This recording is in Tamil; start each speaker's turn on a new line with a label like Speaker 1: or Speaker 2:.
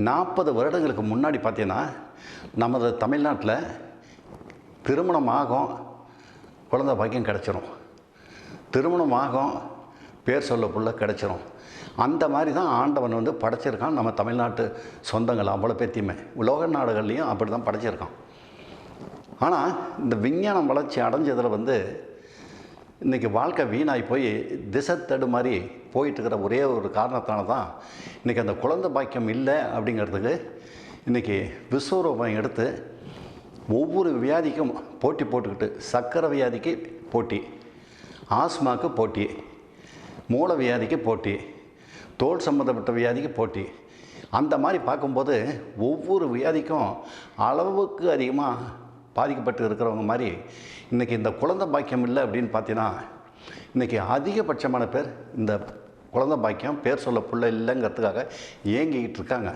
Speaker 1: 40 வருடங்களுக்கு முன்னாடி பார்த்தீங்கன்னா நமது தமிழ்நாட்டில் திருமணமாகும் குழந்தை பாக்கியம் கிடச்சிரும், திருமணமாகும் பேர் சொல்ல புள்ள கிடச்சிரும். அந்த மாதிரி தான் ஆண்டவன் வந்து படைச்சிருக்கான் நம்ம தமிழ்நாட்டு சொந்தங்கள் அவ்வளோ பேத்தியுமே. உலக நாடுகள்லேயும் அப்படி தான் படைச்சிருக்கான். ஆனால் இந்த விஞ்ஞானம் வளர்ச்சி அடைஞ்சதில் வந்து இன்றைக்கி வாழ்க்கை வீணாகி போய் திசை தடு மாதிரி போயிட்டுருக்கிற ஒரே ஒரு காரணத்தால் தான் இன்றைக்கி அந்த குழந்தை பாக்கியம் இல்லை அப்படிங்கிறதுக்கு இன்றைக்கி விஸ்வரூபம் எடுத்து ஒவ்வொரு வியாதிக்கும் போட்டி போட்டுக்கிட்டு, சர்க்கரை வியாதிக்கு போட்டி, ஆஸ்மாவுக்கு போட்டி, மூளை வியாதிக்கு போட்டி, தோல் சம்மந்தப்பட்ட வியாதிக்கு போட்டி, அந்த மாதிரி பார்க்கும்போது ஒவ்வொரு வியாதிக்கும் அளவுக்கு அதிகமாக பாதிக்கப்பட்டு இருக்கிறவங்க மாதிரி இன்றைக்கி இந்த குழந்தை பாக்கியம் இல்லை அப்படின்னு பார்த்தீங்கன்னா இன்றைக்கி அதிகபட்சமான பேர் இந்த குழந்தை பாக்கியம் பேர் சொல்ல புள்ள இல்லைங்கிறதுக்காக ஏங்கிக்கிட்டு இருக்காங்க.